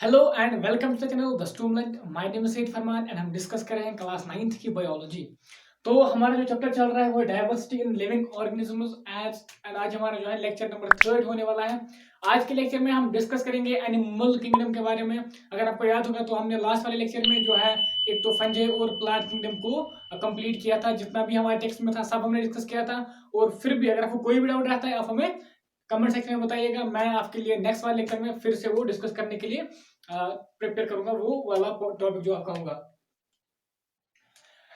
Hello and welcome to the channel the student. My name is Saeed Farman and हम discuss कर रहे हैं class 9th की बायोलॉजी। तो हमारा जो चैप्टर चल रहा है वो diversity in living organisms and आज हमारा जो है लेक्चर नंबर 3 होने वाला है। आज के लेक्चर में हम डिस्कस करेंगे एनिमल किंगडम के बारे में। अगर आपको याद होगा तो हमने लास्ट वाले लेक्चर में जो है एक तो फंजाई और प्लांट किंगडम को कंप्लीट किया था। जितना भी हमारे टेक्स्ट में था सब हमने डिस्कस किया था। और फिर भी अगर आपको कोई भी डाउट रहता है आप हमें कमेंट सेक्शन में बताइएगा। मैं आपके लिए नेक्स्ट वाले लेक्चर में फिर से वो डिस्कस करने के लिए प्रिपेयर करूंगा, वो वाला टॉपिक जो आपका होगा।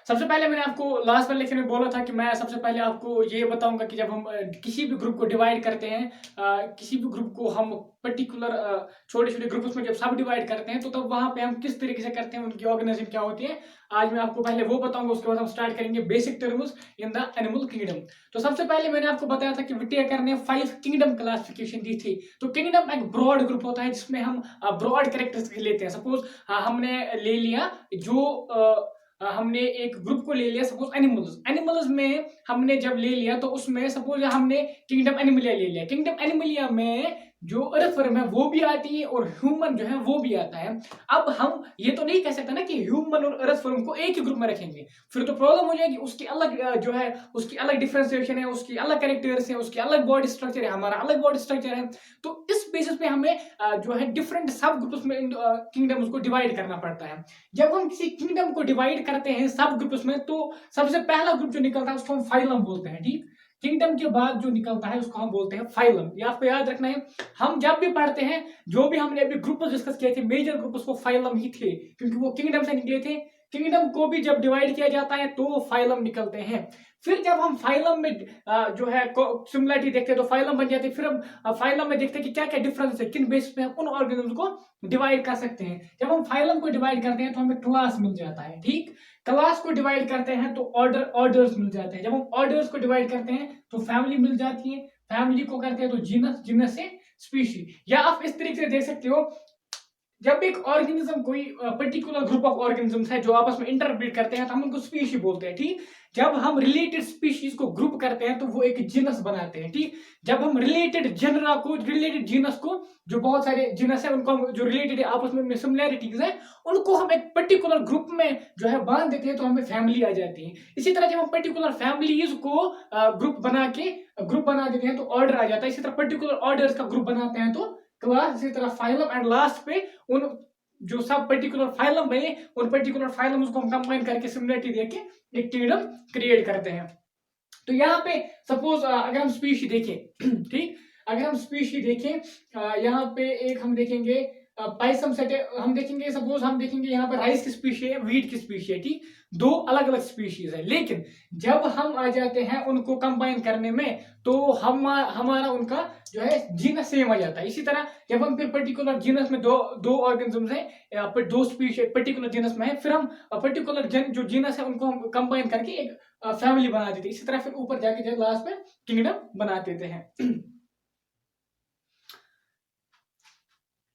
सबसे पहले मैंने आपको लास्ट वाले लेक्चर में बोला था कि मैं सबसे पहले आपको ये बताऊंगा कि जब हम किसी भी ग्रुप को डिवाइड करते हैं, किसी भी ग्रुप को हम पर्टिकुलर छोटे छोटे ग्रुप्स में जब सब डिवाइड करते हैं तो तब वहां पे हम किस तरीके से करते हैं, उनकी ऑर्गेनाइजेशन क्या होती है। आज मैं आपको पहले वो बताऊंगा, उसके बाद हम स्टार्ट करेंगे basic terms in the animal kingdom. तो सबसे पहले मैंने आपको बताया था कि विटेकर ने 5 किंगडम क्लासिफिकेशन दी थी। तो किंगडम एक ब्रॉड ग्रुप होता है जिसमें हम ब्रॉड कैरेक्टरिस्टिक लेते हैं। सपोज हमने ले लिया जो हमने एक ग्रुप को ले लिया, सपोज एनिमल्स। एनिमल्स में हमने जब ले लिया तो उसमें सपोज हमने किंगडम एनिमलिया ले लिया। किंगडम एनिमलिया में जो अर्थवर्म है वो भी आती है और ह्यूमन जो है वो भी आता है। अब हम ये तो नहीं कह सकते ना कि ह्यूमन और अर्थवर्म को एक ही ग्रुप में रखेंगे, फिर तो प्रॉब्लम हो जाएगी। उसकी अलग जो है उसकी अलग डिफरेंशिएशन है, उसकी अलग कैरेक्टर्स है, उसकी अलग बॉडी स्ट्रक्चर है, हमारा अलग बॉडी स्ट्रक्चर है। तो इस बेसिस पे हमें जो है डिफरेंट सब ग्रुप्स में किंगडम्स को डिवाइड करना पड़ता है। जब हम किसी किंगडम को डिवाइड करते हैं सब ग्रुप्स में तो सबसे पहला ग्रुप जो निकलता है उसको हम फाइलम बोलते हैं। ठीक, किंगडम के बाद जो निकलता है उसको हम बोलते हैं फाइलम। ये आपको याद रखना है। हम जब भी पढ़ते हैं जो भी हमने अभी ग्रुप डिस्कस किए थे मेजर ग्रुप उसको फाइलम ही थे, क्योंकि वो किंगडम से निकले थे। किंगडम को भी जब डिवाइड किया जाता है तो फाइलम निकलते हैं। फिर जब हम फाइलम में जो है सिमिलरिटी देखते हैं तो फाइलम बन जाते हैं। फिर हम फाइलम में देखते हैं कि क्या क्या डिफरेंस है, किन बेस पे हम उन ऑर्गेनिज्म को डिवाइड कर सकते हैं। जब हम फाइलम को डिवाइड करते हैं तो हमें क्लास मिल जाता है। ठीक, क्लास को डिवाइड करते हैं तो ऑर्डर्स मिल जाते हैं। जब हम ऑर्डर्स को डिवाइड करते हैं तो फैमिली मिल जाती है। फैमिली को करते हैं तो जीनस, जीनस से स्पीशी। या आप इस तरीके से देख सकते हो, जब एक ऑर्गेनिज्म कोई पर्टिकुलर ग्रुप ऑफ ऑर्गेनिजम्स है जो आपस में इंटरब्रीड करते हैं तो हम उनको स्पीशी बोलते हैं। ठीक, जब हम रिलेटेड स्पीशीज को ग्रुप करते हैं तो वो एक जीनस बनाते हैं। ठीक, जब हम रिलेटेड जनरा को, रिलेटेड जीनस को, जो बहुत सारे जीनस है उनको हम जो रिलेटेड आपस में सिमिलैरिटीज है उनको हम एक पर्टिकुलर ग्रुप में जो है बांध देते हैं तो हमें फैमिली आ जाती है। इसी तरह जब हम पर्टिकुलर फैमिलीज को ग्रुप बना देते हैं तो ऑर्डर आ जाता है। इसी तरह पर्टिकुलर ऑर्डर्स का ग्रुप बनाते हैं तो क्लास। इसी तरह फाइलम एंड लास्ट पे उन जो सब पर्टिकुलर फाइलम बने उन पर्टिकुलर फाइलम को हम कंबाइन करके सिमिलरिटी देके एक किंगडम क्रिएट करते हैं। तो यहाँ पे सपोज अगर हम स्पीशी देखें ठीक, अगर हम स्पीशी देखें यहाँ पे एक हम देखेंगे पाइसम सेट हम देखेंगे। सपोज हम देखेंगे यहाँ पे राइस की स्पीशी है, वीट की स्पीशी है। ठीक, दो अलग अलग स्पीशीज है, लेकिन जब हम आ जाते हैं उनको कंबाइन करने में तो हमारा उनका जो है जीनस सेम आ जाता है। इसी तरह जब हम फिर पर्टिकुलर जीनस में दो दो ऑर्गेनिजम्स हैं, दो स्पीशी पर्टिकुलर जीनस में है, फिर हम पर्टिकुलर जो जीनस है उनको हम कंबाइन करके एक फैमिली बना देते हैं। इसी तरह फिर ऊपर जाके जो लास्ट में किंगडम बना देते हैं।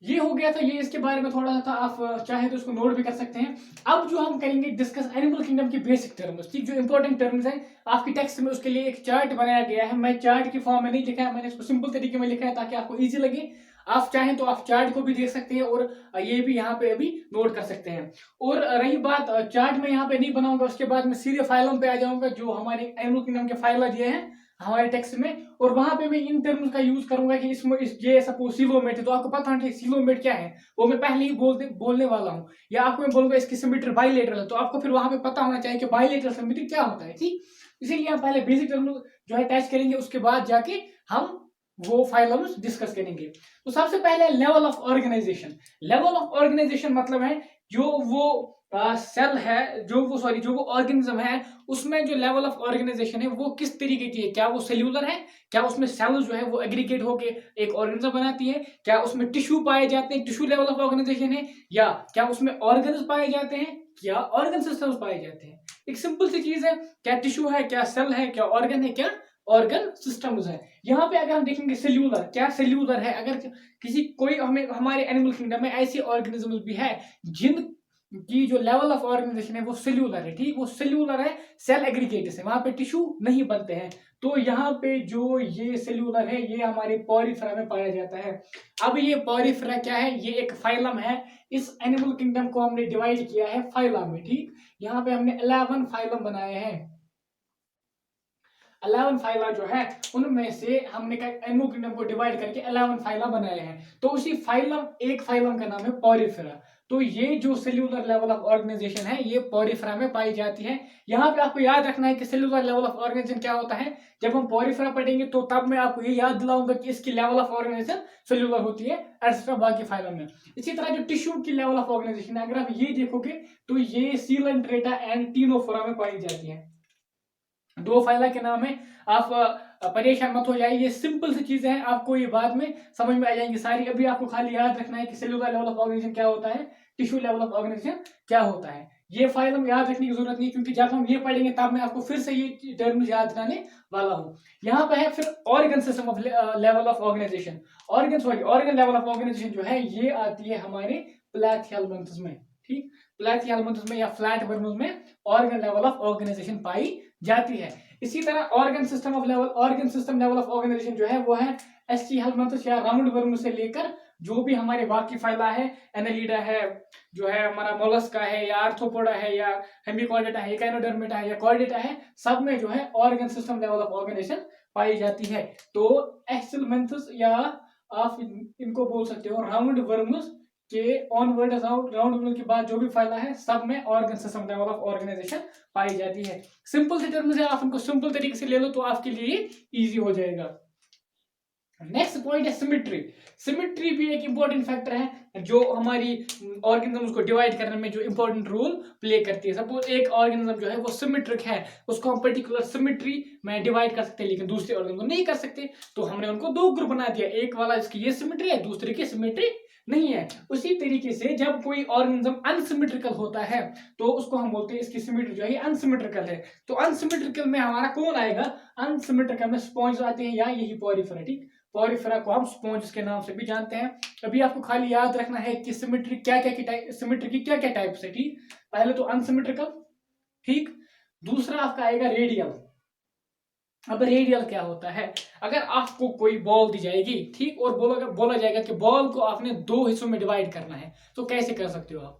ये हो गया था, ये इसके बारे में थोड़ा सा था, आप चाहे तो इसको नोट भी कर सकते हैं। अब जो हम करेंगे डिस्कस एनिमल किंगडम की बेसिक टर्म्स। ठीक, जो इंपॉर्टेंट टर्म्स हैं आपकी टेक्स्ट में उसके लिए एक चार्ट बनाया गया है। मैं चार्ट की फॉर्म में नहीं लिखा है, मैंने इसको सिंपल तरीके में लिखा है ताकि आपको इजी लगे। आप चाहें तो आप चार्ट को भी देख सकते हैं और ये भी यहाँ पे अभी नोट कर सकते हैं। और रही बात चार्ट में यहाँ पे नहीं बनाऊंगा, उसके बाद मैं सीधे फाइलम पे आ जाऊंगा जो हमारे एनिमल किंगडम के फाइल दिए हैं हमारे टेक्स्ट में, और वहां पे मैं इन टर्म्स का यूज करूंगा कि इसमें ये सपोज सिलोमेट है तो आपको पता है सिलोमेट क्या है, वो मैं पहले ही बोलने वाला हूँ। या आपको मैं बोलूंगा इसकी सिमेट्री बाइलेटरल है तो आपको फिर वहां पे पता होना चाहिए कि बाइलेटरल सिमेट्री क्या होता है। ठीक, इसीलिए हम पहले बेसिक टर्म जो है टच करेंगे, उसके बाद जाके हम वो फाइलम्स डिस्कस करेंगे। तो सबसे पहले level of organization. Level of organization मतलब है जो वो सेल है, जो वो ऑर्गेनिज्म है उसमें जो लेवल ऑफ ऑर्गेनाइजेशन है वो किस तरीके की है। क्या वो सेल्यूलर है, क्या उसमें सेल जो है वो एग्रीगेट होके एक ऑर्गेनिज्म बनाती है, क्या उसमें टिश्यू पाए जाते हैं, टिश्यू लेवल ऑफ ऑर्गेनाइजेशन है, या क्या उसमें ऑर्गन्स पाए जाते हैं, क्या ऑर्गन सिस्टम्स पाए जाते हैं। एक सिंपल सी चीज है, क्या टिश्यू है, क्या सेल है, क्या ऑर्गन है, क्या ऑर्गन सिस्टम्स है। यहाँ पे अगर हम देखेंगे सेल्यूलर, क्या सेल्यूलर है, अगर किसी कोई हमें हमारे एनिमल किंगडम में ऐसे ऑर्गेनिजम्स भी है जिन कि जो लेवल ऑफ ऑर्गेनाइजेशन है वो सेल्यूलर है, ठीक, वो सेल्यूलर है, सेल एग्रीगेट्स है, वहां पे टिश्यू नहीं बनते हैं। तो यहाँ पे जो ये सेल्यूलर है ये हमारे पॉरीफेरा में पाया जाता है। अब ये पॉरीफेरा क्या है, ये एक फाइलम है। इस एनिमल किंगडम को हमने डिवाइड किया है फाइलम में, ठीक। यहाँ पे हमने 11 फाइलम बनाए हैं। 11 फाइला जो है उनमें से हमने एनिमल किंगडम को डिवाइड करके 11 फाइला बनाए हैं। तो उसी फाइलम, एक फाइलम का नाम है पॉरीफेरा। तो ये जो सेल्यूलर लेवल ऑफ ऑर्गेनाइजेशन है ये पॉरीफेरा में पाई जाती है। यहाँ पे आपको याद रखना है कि सेल्यूलर लेवल ऑफ ऑर्गेनाइजेशन क्या होता है। जब हम पॉरीफेरा पढ़ेंगे तो तब मैं आपको ये याद दिलाऊंगा कि इसकी लेवल ऑफ ऑर्गेनाइजेशन सेल्यूलर होती है एक्स्ट्रा बाकी फाइलम में। इसी तरह जो टिश्यू की लेवल ऑफ ऑर्गेनाइजेशन है, अगर आप ये देखोगे तो ये सीलेंट्रेटा एंड टीनोफोरा में पाई जाती है। दो फाइला के नाम है, आप परेशान मत हो जाइए, ये सिंपल सी चीजें हैं, आपको ये बाद में समझ में आ जाएंगी सारी। अभी आपको खाली याद रखना है कि सेल्यूलर लेवल ऑफ ऑर्गेनाइजेशन क्या होता है, टिश्यू लेवल ऑफ ऑर्गेनाइजेशन क्या होता है। ये फाइलम याद रखने की जरूरत नहीं, क्योंकि जब हम ये पढ़ेंगे तब मैं आपको फिर से ये टर्म याद दिलाने वाला हूँ। यहाँ पे है फिर organ system of level of organization. Organ level of organization जो है ये आती है हमारे प्लैथियलमेंथस में, ठीक। प्लैथियलमेंथस में या फ्लैट वर्म्स में ऑर्गन लेवल ऑफ ऑर्गेनाइजेशन पाई जाती है। इसी तरह organ system level of organization जो है वो है एस्चिहेलमिंथस या राउंड वर्म से लेकर जो भी हमारे बाकी फाइला है, एनालिडा है, जो है हमारा मोलस्का है, या आर्थ्रोपोडा है, या हेमिकॉर्डेटा है, एकाइनोडर्मेटा है, या कॉर्डेटा है, सब में जो है organ system level of organisation पाई जाती है। तो एस्चिहेलमिंथस या आप इनको बोल सकते हो राउंड वर्म्स के ऑनवर्ड राउंड वर्म के बाद जो भी फाइला है सब में organ system level of organisation पाई जाती है। सिंपल से टर्म्स है, आप इनको सिंपल तरीके से ले लो तो आपके लिए इजी हो जाएगा। नेक्स्ट पॉइंट है सिमेट्री। सिमेट्री भी एक इंपॉर्टेंट फैक्टर है जो हमारी ऑर्गेनिज्म को डिवाइड करने में जो इंपॉर्टेंट रोल प्ले करती है। सपोज एक ऑर्गेनिज्म जो है वो सिमेट्रिक है, उसको हम पर्टिकुलर सिमेट्री में डिवाइड कर सकते हैं, लेकिन दूसरे ऑर्गेनिज्म नहीं कर सकते। तो हमने उनको दो ग्रुप बना दिया, एक वाला इसकी ये सिमेट्री है, दूसरे की सिमेट्री नहीं है। उसी तरीके से जब कोई ऑर्गेनिज्म अनसिमेट्रिकल होता है तो उसको हम बोलते हैं इसकी सिमेट्री जो है अनसिमेट्रिकल है। तो अनसिमेट्रिकल में हमारा कौन आएगा, अनसिमेट्रिकल में स्पॉन्ज आते हैं या यही पॉरीफेरा, ठीक। पॉरीफेरा को हम स्पॉन्ज के नाम से भी जानते हैं। अभी आपको खाली याद रखना है कि सिमेट्री क्या क्या की टाइप, सिमेट्री की क्या क्या टाइप्स है, ठीक। पहले तो अनसिमेट्रिकल, ठीक। दूसरा आपका आएगा रेडियल। अब रेडियल क्या होता है, अगर आपको कोई बॉल दी जाएगी, ठीक, और बोला जाएगा कि बॉल को आपने दो हिस्सों में डिवाइड करना है, तो कैसे कर सकते हो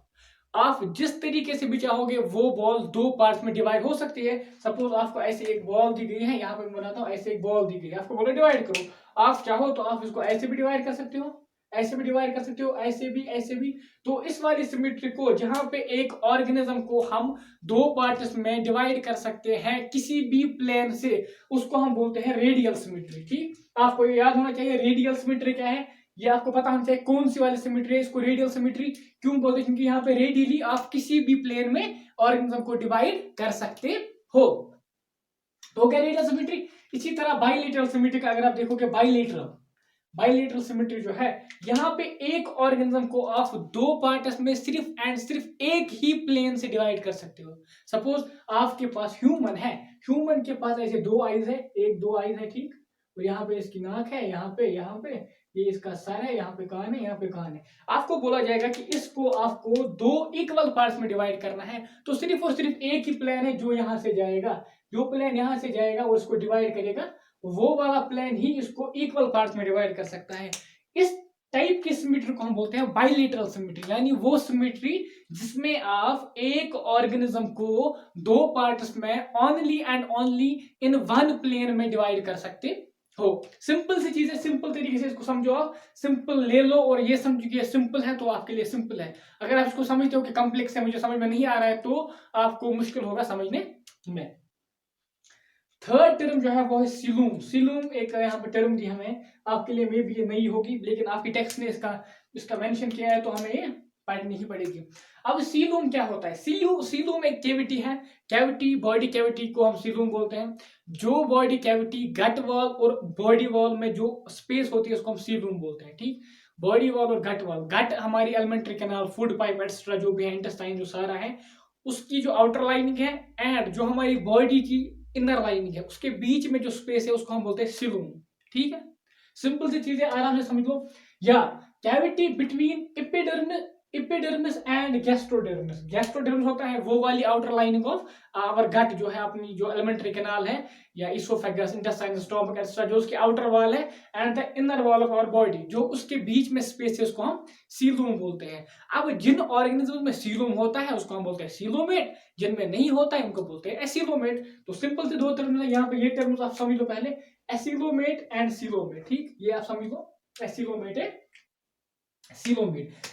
आप जिस तरीके से भी चाहोगे वो बॉल दो पार्ट्स में डिवाइड हो सकती है। सपोज आपको ऐसे एक बॉल दी गई है, यहाँ पे मैं बनाता हूँ, ऐसे एक बॉल दी गई है, आपको बोला डिवाइड करो। आप चाहो तो आप इसको ऐसे भी डिवाइड कर सकते हो, ऐसे भी डिवाइड कर सकते हो, ऐसे भी, ऐसे भी। तो इस वाली सिमेट्री को, जहां पे एक ऑर्गेनिज्म को हम दो पार्ट्स में डिवाइड कर सकते हैं किसी भी प्लेन से, उसको हम बोलते हैं रेडियल सिमेट्री, ठीक। आपको ये याद होना चाहिए रेडियल सिमेट्री क्या है, ये आपको पता होना चाहिए कौन सी वाली सिमेट्री है। इसको रेडियल सिमेट्री क्यों बोलते हैं, क्योंकि यहाँ पे रेडियली आप किसी भी प्लेन में ऑर्गेनिज्म को डिवाइड कर सकते हो। तो क्या रेडियल सिमेट्री। इसी तरह बाइलेटरल सिमेट्री का अगर आप देखोगे, बाइलेटरल सिमेट्री जो है, यहाँ पे एक ऑर्गेनिज्म को आप दो पार्ट्स में सिर्फ एंड सिर्फ एक ही प्लेन से डिवाइड कर सकते हो। सपोज आपके पास ह्यूमन है, ह्यूमन के पास ऐसे दो आईज है, एक दो आईज है, ठीक। और यहाँ पे इसकी नाक है, यहाँ पे ये इसका सर है, यहाँ पे कान है, यहाँ पे कान है। आपको बोला जाएगा कि इसको आपको दो इक्वल पार्ट्स में डिवाइड करना है, तो सिर्फ और सिर्फ एक ही प्लेन है जो यहाँ से जाएगा, जो प्लेन यहाँ से जाएगा और इसको डिवाइड करेगा, वो वाला प्लेन ही इसको इक्वल पार्ट्स में डिवाइड कर सकता है। इस टाइप की सिमेट्री को हम बोलते हैं बाइलेटरल सिमेट्री, यानी वो सिमेट्री जिसमें आप एक ऑर्गेनिज्म को दो पार्ट्स में only and only in one plane में डिवाइड कर सकते हो। सिंपल सी चीज है, सिंपल तरीके से इसको समझो, आप सिंपल ले लो और ये समझो कि ये सिंपल है तो आपके लिए सिंपल है। अगर आप इसको समझते हो कि कॉम्प्लेक्स है, मुझे समझ में नहीं आ रहा है, तो आपको मुश्किल होगा समझने में। थर्ड टर्म जो है वो है सीलूम। सीलूम एक यहाँ पे टर्म दी हमें, आपके लिए मे भी ये नई होगी, लेकिन आपकी टेक्स्ट ने इसका मेंशन किया है तो हमें ये पढ़नी ही पड़ेगी। अब सीलूम क्या होता है, सीलूम एक कैविटी है, कैविटी, बॉडी कैविटी को हम सीलूम बोलते हैं। जो बॉडी कैविटी गट वॉल और बॉडी वॉल में जो स्पेस होती है उसको हम सीलूम बोलते हैं, ठीक। बॉडी वॉल और गट वॉल, गट हमारी alimentary canal, food pipe extra जो भी है, इंटेस्टाइन जो सारा है, उसकी जो आउटर लाइनिंग है, एंड जो हमारी बॉडी की इनर लाइनिंग है, उसके बीच में जो स्पेस है उसको हम बोलते हैं सीलूम, ठीक है। सिंपल सी चीजें आराम से समझ लो। या cavity between epidermis and gastrodermis. Gastrodermis होता है वो वाली आउटर लाइनिंग ऑफ आवर गट, जो है अपनी जो एलिमेंट्री कैनाल है या इसोफेगस, इंटेस्टाइन, स्टोमक एक्सेट्रा, जो उसकी आउटर वॉल है, and the inner wall of our body, जो उसके बीच में स्पेस है, उसको हम सीलोम बोलते हैं। अब जिन ऑर्गेनिज्म में सीलोम होता है उसको हम बोलते हैं सीलोमेट, जिनमें नहीं होता है उनको बोलते हैं एसिलोमेट। तो सिंपल से दो टर्म्स है यहाँ पे, ये टर्म्स आप समझ लो पहले, एसिलोमेट एंड सीलोमेट। ठीक, ये आप समझ लो, एसिलोमेट है, सीलोमेट।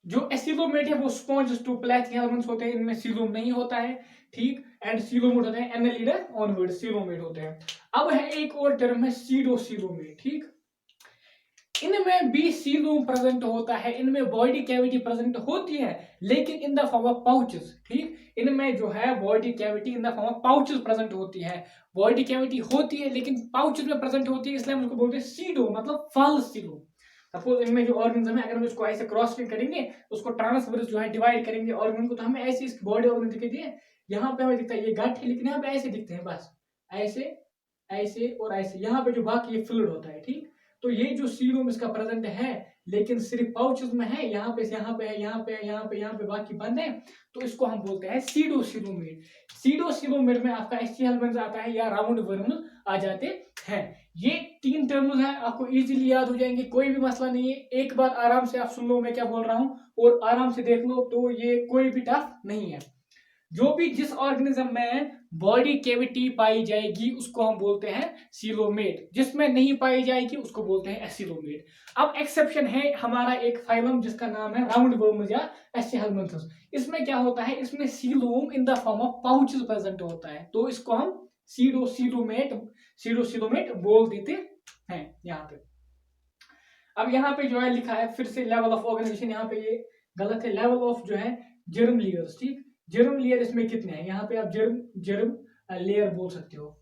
जो एसिलोमेट है वो स्पॉन्ज टू प्लेथ एलिमेंट्स होते हैं, इनमें सीलोम नहीं होता है। ठीक, एंड सीलोमेट होते हैं एनालिडा ऑनवर्ड, सीलोमेट होते हैं। अब है एक और टर्म है सीडोसीलोमेट। ठीक, इनमें भी सीलोम प्रेजेंट होता है, इनमें बॉडी कैविटी प्रेजेंट होती है, लेकिन in the form of pouches. ठीक, इनमें जो है body cavity in the form of pouches present होती है। बॉडी कैविटी होती है लेकिन पाउचेस में प्रेजेंट होती है, इसलिए हम उसको बोलते हैं सीडो, मतलब फॉल्स सीलोम। सपोज इनमें जो ऑर्गेनिज्म है, अगर हम इसको ऐसे क्रॉस करेंगे, उसको ट्रांसवर्स जो है डिवाइड करेंगे ऑर्गन को, तो हमें ऐसे इसकी बॉडी ऑर्गन दिखती है। यहाँ पे हमें दिखता है ये गट है, लेकिन यहाँ पे ऐसे दिखते हैं बस, ऐसे ऐसे और ऐसे, यहाँ पे जो बाकी ये फ्लूइड होता है। ठीक, तो ये जो सीरोम इसका प्रेजेंट है, लेकिन सिर्फ पाउचेस में है, यहाँ पे यहाँ पे है, यहाँ पे यहाँ पे यहाँ पे बाकी बंद है, तो इसको हम बोलते हैं सीडोसिलोमेट। सीडोसिलोमेट में आपका एचसीएल बन जाता है या राउंड वर्म आ जाते हैं। ये तीन टर्म्स हैं, आपको इजीली याद हो जाएंगे, कोई भी मसला नहीं है। एक बार आराम से आप सुन लो मैं क्या बोल रहा हूं और आराम से देख लो, तो ये कोई भी टफ नहीं है। जो भी जिस ऑर्गेनिज्म में बॉडी कैविटी पाई जाएगी उसको हम बोलते हैं सीलोमेट, जिसमें नहीं पाई जाएगी उसको बोलते हैं एसिलोमेट। अब एक्सेप्शन है हमारा एक फाइलम जिसका नाम है राउंड वर्म्स या एस्चेहेलमिन्थस। इसमें क्या होता है, इसमें coelom in the form of pouches present होता है, तो इसको हम सीडोसिलोमेट बोल देते हैं यहाँ पे। अब यहाँ पे जो है लिखा है फिर से लेवल ऑफ ऑर्गेनाइजेशन, यहाँ पे ये गलत है, लेवल ऑफ जो है जर्म लेयर्स। ठीक, जर्म लेयर इसमें कितने हैं, यहाँ पे आप जर्म जर्म लेयर बोल सकते हो।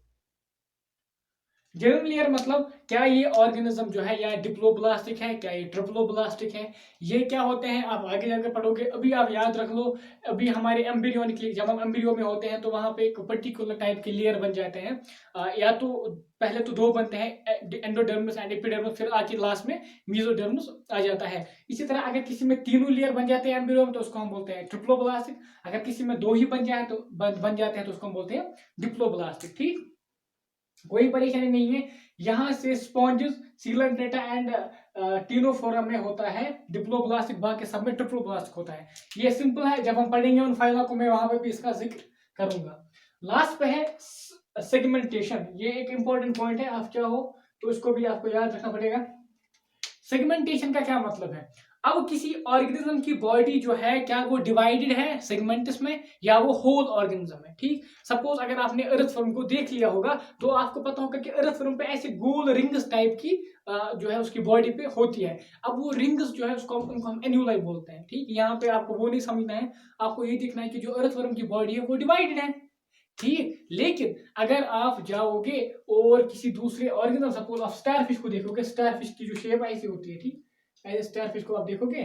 जर्म लेयर मतलब क्या ये ऑर्गेनिज्म जो है या डिप्लोब्लास्टिक है, क्या ये ट्रिप्लोब्लास्टिक है, ये क्या होते हैं आप आगे जाकर पढ़ोगे। अभी आप याद रख लो, अभी हमारे एम्ब्रियोनिक, जब हम एम्ब्रियो में होते हैं तो वहां पे एक पर्टिकुलर टाइप के लेयर बन जाते हैं। या तो पहले तो दो बनते हैं, एंडोडर्मिस एंड एपिडर्मिस, फिर आके लास्ट में मेसोडर्मिस आ जाता है। इसी तरह अगर किसी में तीनों लेयर बन जाते हैं एम्ब्रियो में तो उसको हम बोलते हैं ट्रिप्लोब्लास्टिक। अगर किसी में दो ही बन जाए तो बन जाते हैं तो उसको हम बोलते हैं डिप्लोब्लास्टिक। ठीक, कोई परेशानी नहीं है। यहां से स्पॉन्जेस सीलेंट्रेटा एंड टीनोफोरम में होता है डिप्लोब्लास्टिक, बाकी सब में ट्रिप्लोब्लास्टिक होता है। ये सिंपल है, जब हम पढ़ेंगे उन फाइलों को मैं वहां पे भी इसका जिक्र करूंगा। लास्ट पे है सेगमेंटेशन, ये एक इंपॉर्टेंट पॉइंट है, आप चाहो तो इसको भी आपको याद रखना पड़ेगा। सेगमेंटेशन का क्या मतलब है, अब किसी ऑर्गेनिज्म की बॉडी जो है क्या वो डिवाइडेड है सेगमेंट्स में या वो होल ऑर्गेनिज्म है। ठीक, सपोज अगर आपने अर्थवर्म को देख लिया होगा तो आपको पता होगा कि अर्थवर्म पे ऐसे गोल रिंग्स टाइप की जो है उसकी बॉडी पे होती है। अब वो रिंग्स जो है उसको उनको हम एन्यूलाई बोलते हैं। ठीक, यहाँ पे आपको वो नहीं समझना है, आपको ये देखना है कि जो अर्थवर्म की बॉडी है वो डिवाइडेड है। ठीक, लेकिन अगर आप जाओगे और किसी दूसरे ऑर्गेनिज्म, सपोज आप स्टारफिश को देखोगे, स्टारफिश की जो शेप ऐसी होती है, ठीक, ऐसे स्टारफिश को आप देखोगे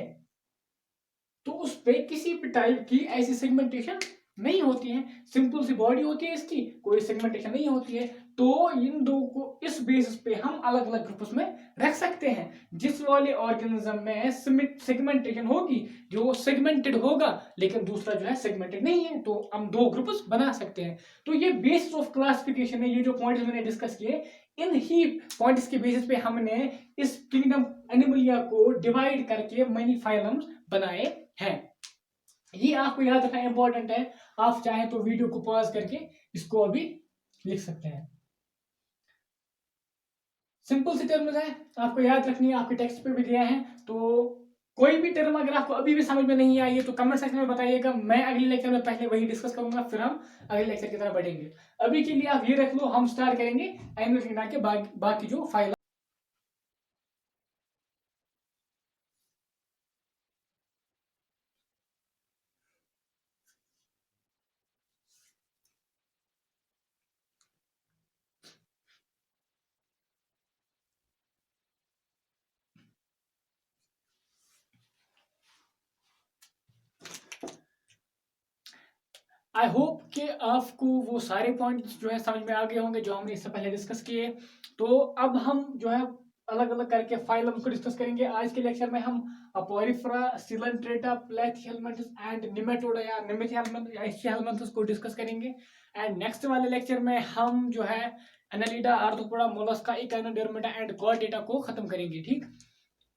तो उस पे किसी भी टाइप की ऐसी सेगमेंटेशन नहीं होती है, सिंपल सी बॉडी होती है इसकी, कोई सेगमेंटेशन नहीं होती है। तो इन दो को इस बेसिस पे हम अलग अलग ग्रुप्स में रख सकते हैं। जिस वाले ऑर्गेनिज्म में सेगमेंटेशन होगी, जो सेगमेंटेड होगा, लेकिन दूसरा जो है सेगमेंटेड नहीं है, तो हम दो ग्रुप्स बना सकते हैं। तो ये बेसिस ऑफ क्लासिफिकेशन है, ये जो पॉइंट्स मैंने डिस्कस किए, इन ही पॉइंट्स के बेसिस पे हमने इस किंगडम एनिमलिया को डिवाइड करके मनी फाइलम्स बनाए हैं। ये आपको याद रखना इंपॉर्टेंट है। आप चाहें तो वीडियो को पॉज करके इसको अभी लिख सकते हैं। सिंपल सी टर्म्स है, आपको याद रखनी है, आपके टेक्स्ट पे भी दिया है। तो कोई भी टर्म अगर आपको अभी भी समझ में नहीं आई है तो कमेंट सेक्शन में बताइएगा, मैं अगले लेक्चर में पहले वही डिस्कस करूंगा, फिर हम अगले लेक्चर की तरफ बढ़ेंगे। अभी के लिए आप ये रख लो, हम स्टार्ट करेंगे एनिमल के बाकी जो फाइल। आई होप कि आपको वो सारे पॉइंट्स जो है समझ में आ गए होंगे जो हमने इससे पहले डिस्कस किए। तो अब हम जो है अलग अलग करके फाइलम को डिस्कस करेंगे। आज के लेक्चर में हम पोरिफेरा, सिलेंट्रेटा, प्लेथिहेल्मिंथस एंड निमेटोडा या एस्चिहेल्मिंथस को डिस्कस करेंगे। एंड नेक्स्ट वाले लेक्चर में हम जो है Annelida, Arthropoda, Mollusca, Echinodermata and Chordata को खत्म करेंगे, ठीक।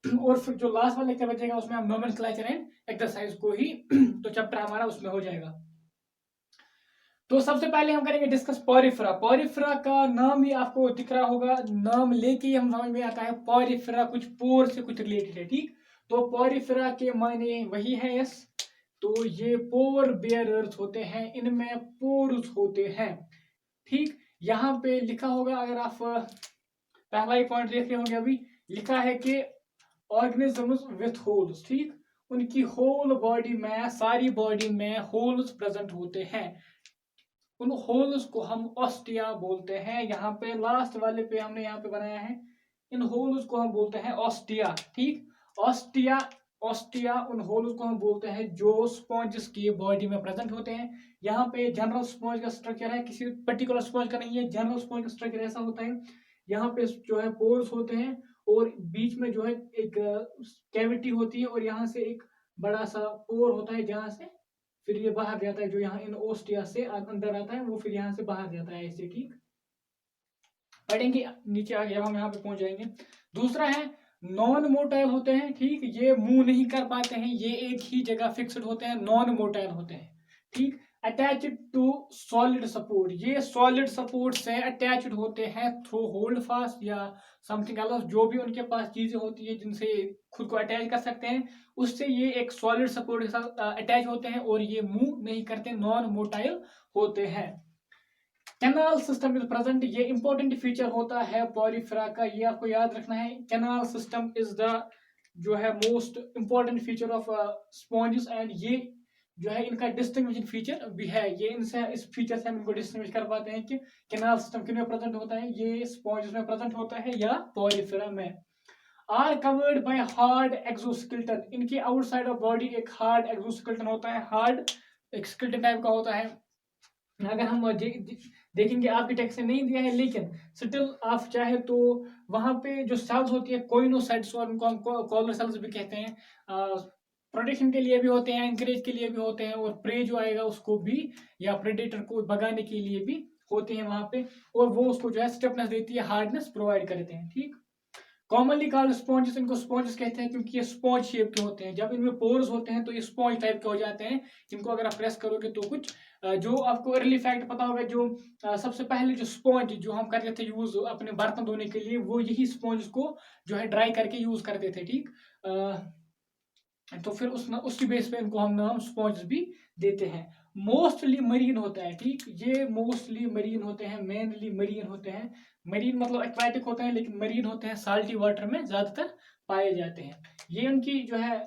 और फिर जो लास्ट वाला लेक्चर बचेगा उसमें हम नोमेनक्लेचर एंड एक्सरसाइज को ही तो चैप्टर हमारा उसमें हो जाएगा। तो सबसे पहले हम करेंगे डिस्कस पोरिफेरा। पोरिफेरा का नाम ही आपको दिख रहा होगा, नाम लेके ही हम समझ में आता है पोरिफेरा कुछ पोर से कुछ रिलेटेड है, ठीक। तो पोरिफेरा के मायने वही है यस। तो ये पोर बेयरर्स होते हैं, इनमें पोर्स होते हैं, ठीक। यहाँ पे लिखा होगा, अगर आप पहला ही पॉइंट देख रहे होंगे, अभी लिखा है कि ऑर्गेनिजम्स विथ होल्स, ठीक। उनकी होल बॉडी में, सारी बॉडी में होल्स प्रेजेंट होते हैं। उन होल्स को हम ऑस्टिया बोलते हैं। यहाँ पे लास्ट वाले पे हमने यहाँ पे बनाया है, इन होल्स को हम बोलते हैं ऑस्टिया, ठीक। ऑस्टिया, ऑस्टिया उन होल्स को हम बोलते हैं जो स्पॉन्ज की बॉडी में प्रेजेंट होते हैं। यहाँ पे जनरल स्पॉन्ज का स्ट्रक्चर है, किसी पर्टिकुलर स्पॉन्ज का नहीं है, जनरल स्पॉन्ज का स्ट्रक्चर ऐसा होता है। यहाँ पे जो है पोर्स होते हैं और बीच में जो है एक कैविटी होती है और यहाँ से एक बड़ा सा पोर होता है जहाँ से फिर ये बाहर जाता है, जो यहाँ इन ओस्टिया से अंदर आता है वो फिर यहाँ से बाहर जाता है ऐसे, ठीक। पढ़ेंगे नीचे आगे, हम यहाँ पे पहुंच जाएंगे। दूसरा है नॉन मोटाइल होते हैं, ठीक। ये मूव नहीं कर पाते हैं, ये एक ही जगह फिक्स्ड होते हैं, नॉन मोटाइल होते हैं, ठीक। अटैच्ड टू सॉलिड सपोर्ट, ये सॉलिड सपोर्ट से अटैच्ड होते हैं थ्रू होल्ड फास्ट या समथिंग एल्स, जो भी उनके पास चीजें होती है जिनसे खुद को अटैच कर सकते हैं, उससे ये एक सॉलिड सपोर्ट के साथ अटैच होते हैं और ये मूव नहीं करते, नॉन मोटाइल होते हैं। कैनाल सिस्टम इज प्रेजेंट, ये इंपॉर्टेंट फीचर होता है पोरिफेरा का, ये आपको याद रखना है। कैनाल सिस्टम इज द जो है most important feature of sponges and ये जो है इनका डिस्टिंग्विशिंग फीचर भी है। ये इनसे, इस फीचर से हम इनको डिस्टिंग्विश कर पाते हैं कि कैनाल सिस्टम किन में प्रेजेंट होता है, ये स्पॉन्जेस में प्रेजेंट होता है या पोरिफेरा में। Are covered by hard exoskeleton, इनके आउटसाइड ऑफ बॉडी एक हार्ड एक्सोस्केलेटन होता है, हार्ड एक स्केलेटन टाइप का होता है। अगर हम देखेंगे, आपके टेक्स्ट में नहीं दिया है लेकिन स्टिल आप चाहे तो वहां पे जो सेल्स होती है कोइनोसाइट्स, और उनको हम कॉलर सेल्स भी कहते हैं, प्रोटेक्शन के लिए भी होते हैं, एंकरेज के लिए भी होते हैं और प्रे जो आएगा उसको भी या प्रेडेटर को भगाने के लिए भी होते हैं वहां पे, और वो उसको जो है स्टिफनेस देती है, हार्डनेस प्रोवाइड करते हैं, ठीक। कॉमनली कॉल्ड स्पॉन्जेस, इनको स्पॉन्जेस कहते हैं क्योंकि ये स्पॉन्ज शेप के होते हैं। जब इनमें पोर्स होते हैं तो ये स्पॉन्ज टाइप के हो जाते हैं। इनको अगर आप प्रेस करोगे तो कुछ जो आपको अर्ली फैक्ट पता होगा, जो सबसे पहले जो स्पॉन्ज जो हम करते थे यूज अपने बर्तन धोने के लिए, वो यही स्पॉन्ज को जो है ड्राई करके यूज करते थे, ठीक। तो फिर उसी बेस पे इनको हम नाम स्पॉन्ज भी देते हैं। मोस्टली मरीन होता है, ठीक। ये मोस्टली मरीन होते हैं, मेनली मरीन होते हैं। मरीन मतलब एक्वाटिक होते हैं लेकिन मरीन होते हैं, साल्टी वाटर में ज्यादातर पाए जाते हैं। ये उनकी जो है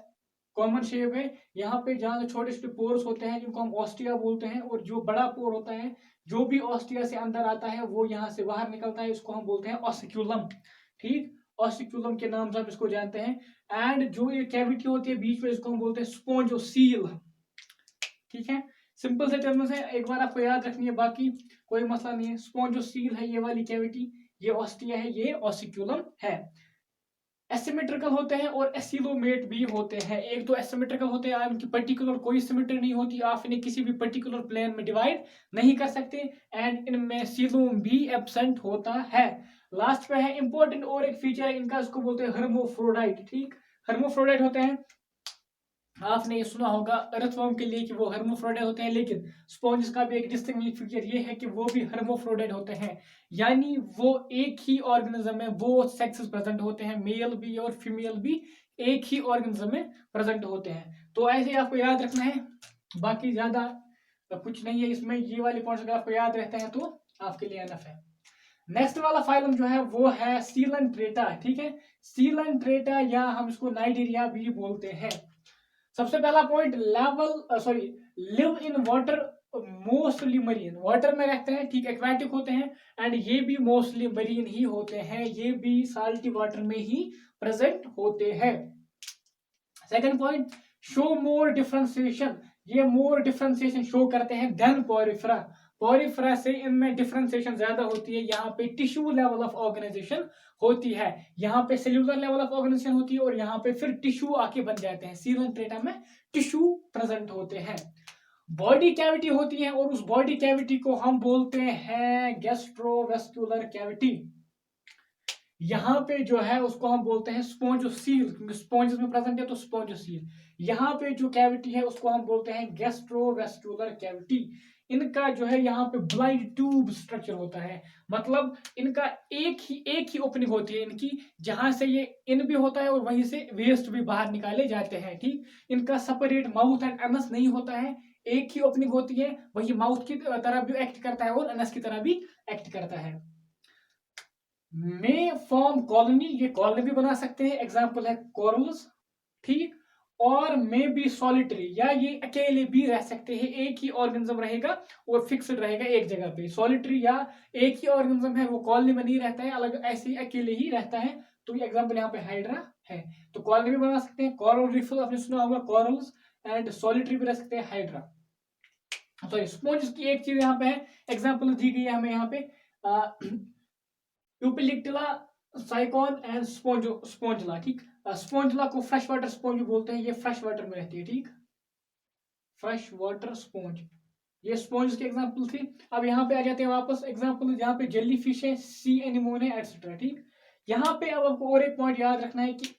कॉमन शेप है। यहाँ पे जहाँ छोटे छोटे पोर्स होते हैं जिनको हम ऑस्टिया बोलते हैं, और जो बड़ा पोर होता है जो भी ऑस्टिया से अंदर आता है वो यहाँ से बाहर निकलता है, इसको हम बोलते हैं ऑसिक्यूलम, ठीक। ऑसिक्यूलम के नाम से हम इसको जानते हैं। एंड जो ये कैविटी होती है बीच में, इसको हम बोलते हैं स्पोंजोसील, ठीक है। सिंपल से टर्म्स है, एक बार आपको याद रखनी है, बाकी कोई मसला नहीं है। स्पोंजोसील है ये वाली कैविटी, ये ऑस्टिया है, ये ऑसिक्यूलम है। एसिमेट्रिकल होते हैं और एसिलोमेट भी होते हैं। एक तो एसिमेट्रिकल होते हैं, उनकी पर्टिकुलर कोई सिमेट्री नहीं होती, आप इन्हें किसी भी पर्टिकुलर प्लेन में डिवाइड नहीं कर सकते, एंड इनमें सीलोम भी एब्सेंट होता है। लास्ट पे है इंपॉर्टेंट और एक फीचर है इनका, इसको बोलते हैं हर्मोफ्रोडाइट, ठीक। हर्मोफ्रोडाइट होते हैं, आपने ये सुना होगा अर्थवर्म के लिए कि वो हर्मोफ्रोडाइट होते हैं, लेकिन स्पॉन्ज का भी एक डिस्टिंक्टिव फीचर ये है कि वो भी हर्मोफ्रोडाइट होते हैं, यानी वो एक ही ऑर्गेनिज्म में वो सेक्सेस प्रेजेंट होते हैं, मेल भी और फीमेल भी एक ही ऑर्गेनिज्म में प्रेजेंट होते हैं। तो ऐसे आपको याद रखना है, बाकी ज्यादा कुछ नहीं है इसमें। ये वाले पॉइंट्स अगर आपको याद रहते हैं तो आपके लिए एनफ है। नेक्स्ट वाला फाइलम जो है वो है सीलेंट्रेटा, ठीक है। सीलेंट्रेटा या हम इसको नाइडेरिया भी बोलते हैं। सबसे पहला point, live in water, mostly marine, water में रहते हैं, ठीक। एक्वाटिक होते हैं एंड ये भी मोस्टली मरीन ही होते हैं, ये भी साल्टी वाटर में ही प्रेजेंट होते हैं। सेकंड पॉइंट, शो मोर डिफरेंशिएशन, ये मोर डिफरेंशिएशन शो करते हैं देन पोरिफेरा। पोरिफेरा से इनमें डिफरेंशिएशन ज्यादा होती है, यहाँ पे टिश्यू लेवल ऑफ ऑर्गेनाइजेशन होती है, यहाँ पे सेल्यूलर लेवल ऑफ ऑर्गेनाइजेशन होती है, और यहाँ पे फिर टिश्यू आके बन जाते हैं। सीलोंट्रेटा में टिश्यू प्रेजेंट होते हैं। बॉडी कैविटी होती है, और उस बॉडी कैविटी को हम बोलते हैं गैस्ट्रोवेस्कुलर कैविटी। यहाँ पे जो है उसको हम बोलते हैं स्पोंजोसील, क्योंकि स्पोंज में प्रेजेंट है तो स्पोंजोसील। यहाँ पे जो कैविटी है उसको हम बोलते हैं गैस्ट्रोवेस्कुलर कैविटी। इनका जो है यहाँ पे ब्लाइंड ट्यूब स्ट्रक्चर होता है, मतलब इनका एक ही ओपनिंग होती है इनकी, जहां से ये इन भी होता है और वहीं से वेस्ट भी बाहर निकाले जाते हैं। ठीक, इनका सेपरेट माउथ एंड एनस नहीं होता है, एक ही ओपनिंग होती है, वही माउथ की तरह भी एक्ट करता है और एनस की तरह भी एक्ट करता है। में फॉर्म कॉलोनी, ये कॉलोनी भी बना सकते हैं, एग्जाम्पल है कोरल्स। ठीक, और मे बी सॉलिटरी, या ये अकेले भी रह सकते हैं, एक ही ऑर्गेनिज्म रहेगा और फिक्स्ड रहेगा एक जगह पे। सॉलिटरी या एक ही ऑर्गेनिज्म है, वो कॉलोनी में नहीं रहता है, अलग ऐसे अकेले ही रहता है। तो ये एग्जाम्पल यहाँ पे हाइड्रा है, तो कॉलोनी भी बना सकते हैं। कोरल रीफ आपने सुना होगा, कोरल्स, एंड सॉलिटरी भी रह सकते हैं हाइड्रा। सॉरी, स्पॉन्ज की एक चीज यहाँ पे है, एग्जाम्पल दी गई है हमें यहाँ पे यूपिलिक्टिला, साइकॉन एंड स्पोंजला। ठीक, स्पोंजला को फ्रेश वाटर स्पोंज बोलते हैं, ये फ्रेश वाटर में रहती है। ठीक, फ्रेश वाटर स्पोंज, ये स्पोंज की एग्जांपल थी। अब यहाँ पे आ जाते हैं वापस एग्जांपल, यहाँ पे जेली फिश है, सी एनिमोन है, एटसेट्रा। ठीक, यहाँ पे अब आपको और एक पॉइंट याद रखना है कि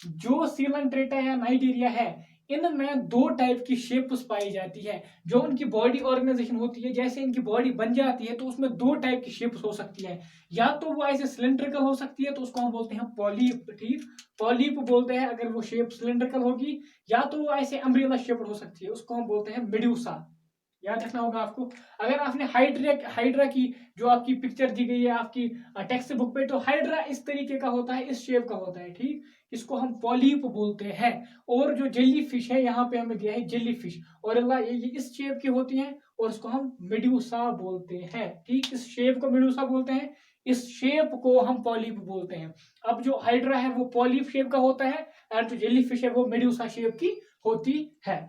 जो सीलंट्रेटा या नाइजीरिया है, इनमें दो टाइप की शेप्स पाई जाती है। जो उनकी बॉडी ऑर्गेनाइजेशन होती है, जैसे इनकी बॉडी बन जाती है तो उसमें दो टाइप की शेप्स हो सकती है, या तो वो ऐसे सिलेंड्रिकल हो सकती है तो उसको हम बोलते हैं पॉलीप। ठीक, पॉलीप बोलते हैं अगर वो शेप सिलेंड्रिकल होगी, या तो वो ऐसे अम्ब्रेला शेप्ड हो सकती है, उसको हम बोलते हैं मेडुसा। याद रखना होगा आपको। अगर आपने हाइड्रा की जो आपकी पिक्चर दी गई है आपकी टेक्स्ट बुक पे, तो हाइड्रा इस तरीके का होता है, इस शेप का होता है। ठीक, इसको हम पॉलीप बोलते हैं। और जो जेली फिश है, यहाँ पे हमें दिया है जेली फिश, और ये इस शेप की होती है, और इसको हम मेडुसा बोलते हैं। ठीक, इस शेप को मेडुसा बोलते हैं, इस शेप को हम पॉलीप बोलते हैं। अब जो हाइड्रा है वो पॉलीप शेप का होता है, और जो जेली फिश है वो मेडुसा शेप की होती है।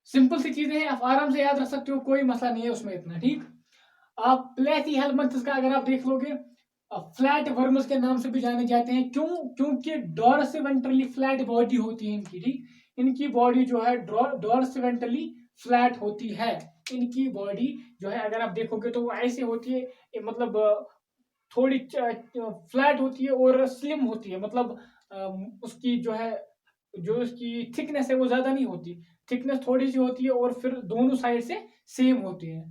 सिंपल सी चीजें हैं, आप आराम से याद रख सकते हो, कोई मसला नहीं है उसमें इतना। ठीक, आप प्लेथी हेलमिंथ्स का अगर आप देख लोगे, फ्लैट वर्म्स के नाम से भी जाने जाते हैं। क्यों? क्योंकि डॉर्सिवेंट्रली फ्लैट बॉडी होती है इनकी। ठीक, इनकी बॉडी जो है डॉर्सिवेंट्रली फ्लैट होती है। इनकी बॉडी जो है अगर आप देखोगे तो वो ऐसे होती है, मतलब थोड़ी फ्लैट होती है और स्लिम होती है, मतलब उसकी जो है, जो उसकी थिकनेस है वो ज्यादा नहीं होती, थिकनेस थोड़ी सी होती है, और फिर दोनों साइड से सेम होती है।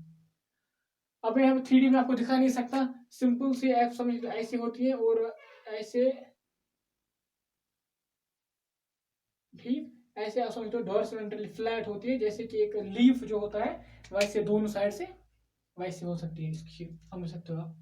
अब मैं यहाँ 3D में आपको दिखा नहीं सकता, सिंपल सी ऐप समझ लो, ऐसी होती है और ऐसे। ठीक, ऐसे आप समझ लो डॉर्सिवेंट्रली फ्लैट होती है, जैसे कि एक लीफ जो होता है वैसे दोनों साइड से वैसे हो सकती है इसकी शेप, समझ सकते हो आप।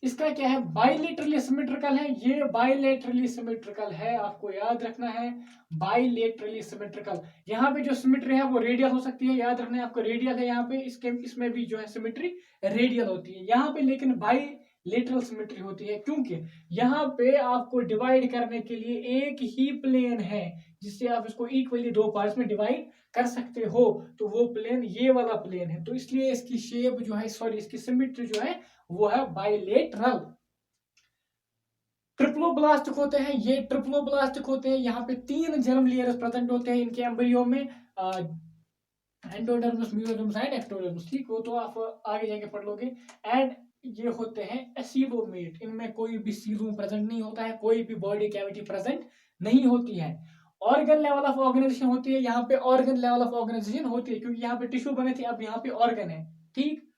इसका क्या है, बाइलेटरली सिमेट्रिकल है, ये बाइलेटरली सिमेट्रिकल है, आपको याद रखना है, बाइलेटरली सिमेट्रिकल। यहाँ पे जो सिमेट्री है वो रेडियल हो सकती है, याद रखना है आपको, रेडियल है यहाँ पे, इसके इसमें भी जो है सिमेट्री रेडियल होती है यहाँ पे, लेकिन बाइलेटरल सिमेट्री होती है, क्योंकि यहाँ पे आपको डिवाइड करने के लिए एक ही प्लेन है, जिससे आप इसको इक्वली दो पार्ट्स में डिवाइड कर सकते हो, तो वो प्लेन ये वाला प्लेन है, तो इसलिए इसकी शेप जो है, सॉरी इसकी सिमेट्री जो है वो है बाइलेटरल। ट्रिप्लोब्लास्टिक होते हैं, ये ट्रिप्लोब्लास्टिक होते हैं, यहाँ पे 3 जर्म लेयर्स प्रेजेंट होते हैं इनके एम्ब्रियो में, एंडोडर्मिस, मेसोडर्मिस एंड एक्टोडर्मिस। ठीक, वो तो आप आगे जाके पढ़ लोगे। एंड ये होते हैं एसिलोमेट, इनमें कोई भी सीलूम प्रेजेंट नहीं होता है, कोई भी बॉडी कैविटी प्रेजेंट नहीं होती है। ऑर्गन लेवल ऑफ ऑर्गेनाइजेशन होती है, यहाँ पे ऑर्गन लेवल ऑफ ऑर्गेनाइजेशन होती है, क्योंकि यहाँ पे टिश्यू बने थे, अब यहाँ पे ऑर्गन है। ठीक,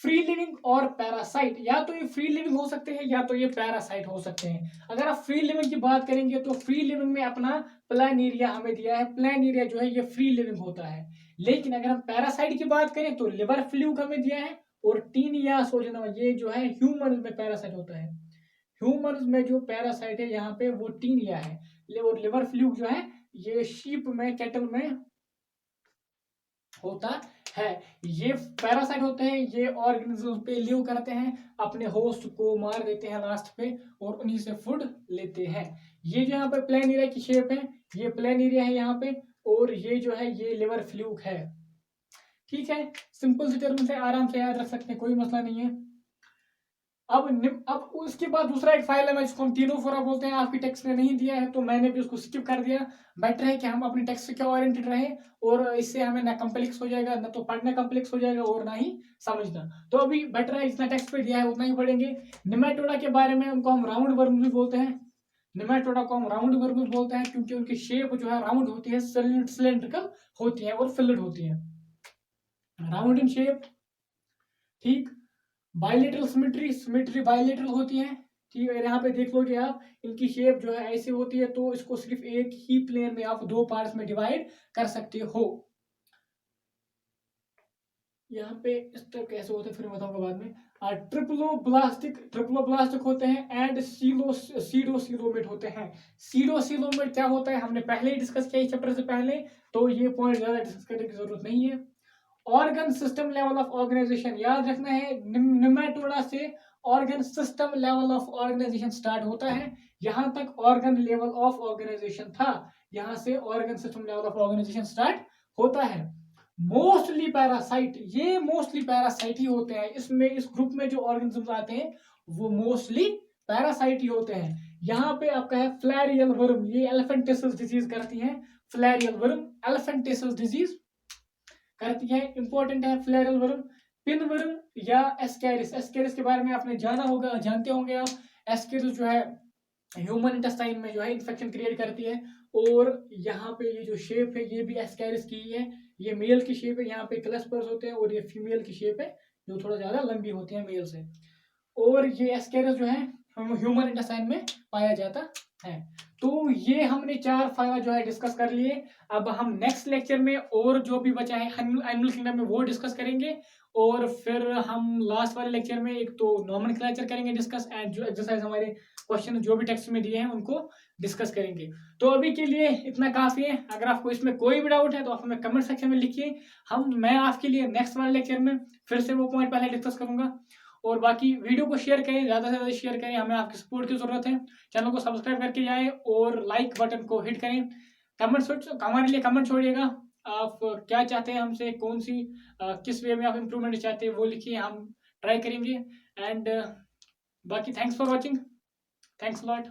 फ्री लिविंग और पैरासाइट, या तो ये फ्री लिविंग हो सकते हैं या तो ये पैरासाइट हो सकते हैं। अगर आप फ्री लिविंग की बात करेंगे तो फ्री लिविंग में अपना प्लानेरिया हमें दिया है, प्लानेरिया जो है ये फ्री लिविंग होता है। लेकिन अगर हम पैरासाइट की बात करें तो लिवर फ्लूक हमें दिया है, और टीनिया सोजना, ये जो है ह्यूमन में पैरासाइट होता है। ह्यूमन में जो पैरासाइट है यहाँ पे वो टीनिया है, और लिवर फ्लूक जो है ये शीप में, कैटल में होता है। ये पैरासाइट होते हैं, ये ऑर्गेनिज्म पे लिव करते हैं, अपने होस्ट को मार देते हैं लास्ट पे, और उन्हीं से फूड लेते हैं। ये जो यहाँ पे प्लेन एरिया की शेप है, ये प्लेन एरिया है यहाँ पे, और ये जो है ये लिवर फ्लूक है। ठीक है, सिंपल सी टर्म्स है, आराम से याद रख सकते हैं, कोई मसला नहीं है। अब उसके बाद दूसरा एक फाइल है जिसको हम तीनों फोरा बोलते हैं, आपकी टेक्स्ट ने नहीं दिया है तो मैंने भी उसको स्किप कर दिया। बेटर है कि हम अपनी टेक्स्ट से क्या ओरिएंटेड रहे, और इससे हमें ना कॉम्प्लेक्स हो जाएगा, ना तो पढ़ना कॉम्प्लेक्स हो जाएगा और ना ही समझना। तो अभी बेटर है जितना टेक्स्ट पे दिया है उतना ही पढ़ेंगे। निमेटोडा के बारे में, उनको हम राउंड वर्म भी बोलते हैं। निमेटोडा को हम राउंड वर्म बोलते हैं क्योंकि उनकी शेप जो है राउंड होती है, सिलेंड्रिकल होती है और फिल्ड होती है, राउंड इन शेप। ठीक, बायलेटरल सिमेट्री, सिमेट्री बायलेटरल होती है। ठीक है, यहाँ पे देख लोगे आप, इनकी शेप जो है ऐसे होती है, तो इसको सिर्फ एक ही प्लेन में आप दो पार्ट्स में डिवाइड कर सकते हो। यहाँ पे इस तरह कैसे होते हैं फिर बताऊंगा बाद में। ट्रिप्लोब्लास्टिक होते हैं एंड सीडोसिलोमेट होते हैं। सीडोसिलोमेट क्या होता है हमने पहले ही डिस्कस किया इस चैप्टर से पहले, तो ये पॉइंट ज्यादा डिस्कस करने की जरूरत नहीं है। Organ system level of organization याद रखना है, निमेटोडा से organ system level of organization start होता है। यहां तक ऑर्गन लेवल ऑफ ऑर्गेनाइजेशन था, यहां से organ system level of organization start होता है। मोस्टली पैरासाइट, ये मोस्टली पैरासाइट ही होते हैं, इसमें इस ग्रुप में जो ऑर्गेनिजम्स आते हैं वो मोस्टली पैरासाइट ही होते हैं। यहाँ पे आपका है फ्लैरियल वर्म, ये एलिफेंटिसिस डिजीज करती है। फ्लैरियल वर्म एलिफेंटिसिस डिजीज करती है, इंपॉर्टेंट है फ्लैरियल वर्म। पिन वर्म या एस्कैरिस, एस्कैरिस के बारे में आपने जाना होगा, जानते होंगे आप। एस्कैरिस जो है ह्यूमन इंटेस्टाइन में जो है इन्फेक्शन क्रिएट करती है, और यहाँ पे ये जो शेप है ये भी एस्कैरिस की ही है। ये मेल की शेप है, यहाँ पे क्लस्पर्स होते हैं, और ये फीमेल की शेप है जो थोड़ा ज्यादा लंबी होती है मेल से। और ये एस्कैरिस जो है ह्यूमन इंटेस्टाइन में पाया जाता है। तो ये हमने 4 फाइल जो है डिस्कस कर लिए। अब हम नेक्स्ट लेक्चर में और जो भी बचा है एनिमल किंगडम में वो डिस्कस करेंगे, और फिर हम लास्ट वाले लेक्चर में एक तो नोमेनक्लेचर करेंगे डिस्कस, एंड जो एक्सरसाइज हमारे क्वेश्चन जो भी टेक्स्ट में दिए हैं उनको डिस्कस करेंगे। तो अभी के लिए इतना काफी है। अगर आपको इसमें कोई भी डाउट है तो आप हमें कमेंट सेक्शन में लिखिए, मैं आपके लिए नेक्स्ट वाले लेक्चर में फिर से वो पॉइंट पहले डिस्कस करूंगा। और बाकी वीडियो को शेयर करें, ज़्यादा से ज़्यादा शेयर करें, हमें आपकी सपोर्ट की ज़रूरत है। चैनल को सब्सक्राइब करके जाएं और लाइक बटन को हिट करें। हमारे लिए कमेंट छोड़िएगा, आप क्या चाहते हैं हमसे, कौन सी किस वे में आप इम्प्रूवमेंट चाहते हैं वो लिखिए, हम ट्राई करेंगे। एंड बाकी thanks for watching, thanks lot.